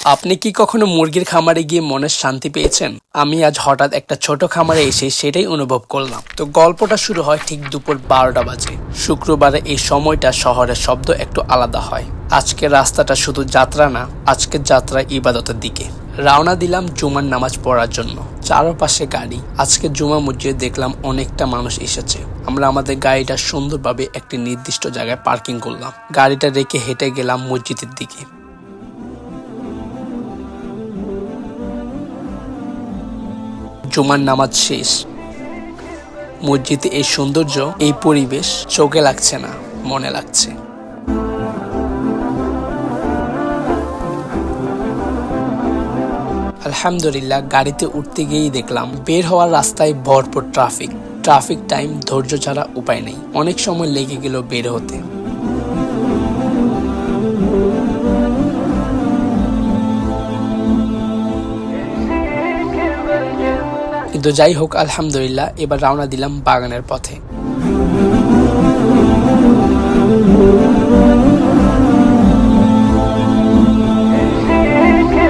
আপনি কি কখনো মুরগির খামারে গিয়ে মনের শান্তি পেয়েছেন? আমি আজ হঠাৎ একটা ছোট খামারে এসে সেটাই অনুভব করলাম। তো গল্পটা শুরু হয় ঠিক দুপুর 12টা বাজে। শুক্রবারে এই সময়টা শহরের শব্দ একটু আলাদা হয়। আজকের রাস্তাটা শুধু যাত্রা না, আজকের যাত্রা ইবাদতের দিকে। রওনা দিলাম জুমার নামাজ পড়ার জন্য। চারপাশে গাড়ি। আজকে জুমা মসজিদে দেখলাম অনেকটা মানুষ এসেছে। আমরা আমাদের গাড়িটা সুন্দরভাবে একটি নির্দিষ্ট জায়গায় পার্কিং করলাম। গাড়িটা রেখে হেঁটে গেলাম মসজিদের দিকে। জুমার নামাজ শেষ। মসজিদে এই সৌন্দর্য, এই পরিবেশ চোখে লাগছে না, মনে লাগছে। আলহামদুলিল্লাহ, গাড়িতে উঠতে গিয়েই দেখলাম বের হওয়ার রাস্তায় ভরপুর ট্রাফিক। ট্রাফিক টাইম ধৈর্য ছাড়া উপায় নেই। অনেক সময় লেগে গেল বের হতে। কিন্তু যাই হোক, আলহামদুলিল্লাহ, এবার রওনা দিলাম বাগানের পথে।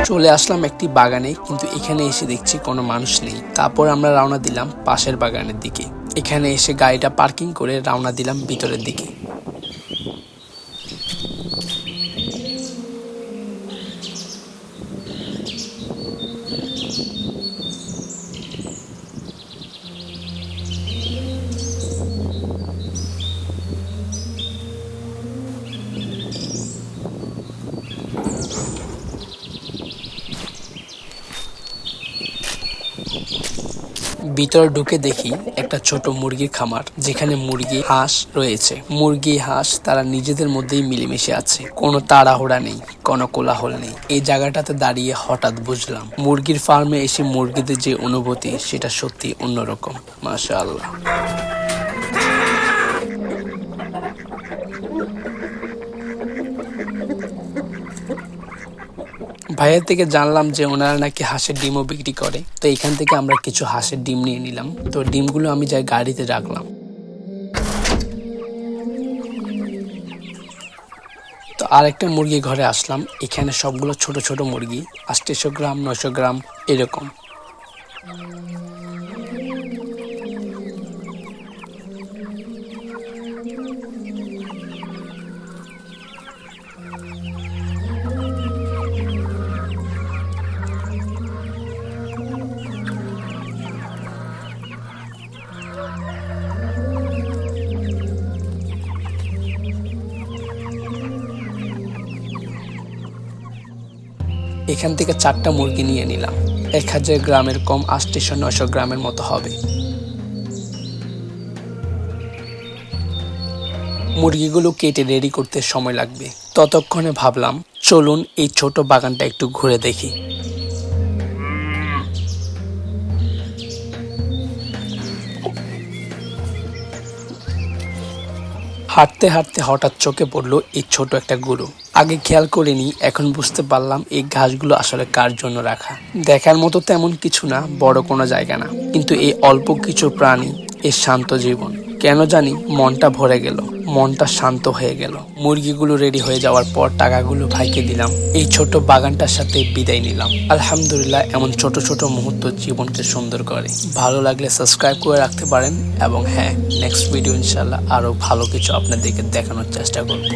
চলে আসলাম একটি বাগানে, কিন্তু এখানে এসে দেখছি কোনো মানুষ নেই। তারপর আমরা রওনা দিলাম পাশের বাগানের দিকে। এখানে এসে গাড়িটা পার্কিং করে রওনা দিলাম ভিতরের দিকে। ভিতরে ঢুকে দেখি একটা ছোট মুরগির খামার, যেখানে মুরগি হাঁস রয়েছে। মুরগি হাঁস তারা নিজেদের মধ্যেই মিলেমিশে আছে। কোনো তাড়াহুড়া নেই, কোনো কোলাহল নেই। এই জায়গাটাতে দাঁড়িয়ে হঠাৎ বুঝলাম মুরগির ফার্মে এসে মুরগিদের যে অনুভূতি, সেটা সত্যি অন্যরকম। মাশাআল্লাহ। ভাইয়ের থেকে জানলাম যে ওনারা নাকি হাঁসের ডিমও বিক্রি করে। তো এখান থেকে আমরা কিছু হাঁসের ডিম নিয়ে নিলাম। তো ডিমগুলো আমি যাই গাড়িতে রাখলাম। তো আরেকটা মুরগি ঘরে আসলাম। এখানে সবগুলো ছোট ছোট মুরগি, 800 গ্রাম 900 গ্রাম এরকম। এখান থেকে 4টা মুরগি নিয়ে নিলাম। 1000 গ্রামের কম, 800 900 গ্রামের মতো হবে। মুরগিগুলো কেটে রেডি করতে সময় লাগবে। ততক্ষণে ভাবলাম চলুন এই ছোট বাগানটা একটু ঘুরে দেখি। হাঁটতে হাঁটতে হঠাৎ চোখে পড়লো এই ছোট একটা গরু। আগে খেয়াল করিনি, এখন বুঝতে পারলাম এই ঘাসগুলো আসলে কার জন্য রাখা। দেখার মতো তেমন কিছু না, বড় কোনো জায়গা না, কিন্তু এই অল্প কিছু প্রাণী, এই শান্ত জীবন, কেন জানি মনটা ভরে গেল, মনটা শান্ত হয়ে গেল। মুরগিগুলো রেডি হয়ে যাওয়ার পর টাকাগুলো ভাইকে দিলাম। এই ছোট বাগানটার সাথে বিদায় নিলাম। আলহামদুলিল্লাহ, এমন ছোট ছোট মুহূর্ত জীবনকে সুন্দর করে। ভালো লাগলে সাবস্ক্রাইব করে রাখতে পারেন। এবং হ্যাঁ, নেক্সট ভিডিও ইনশাল্লাহ আরো ভালো কিছু আপনাদেরকে দেখানোর চেষ্টা করব।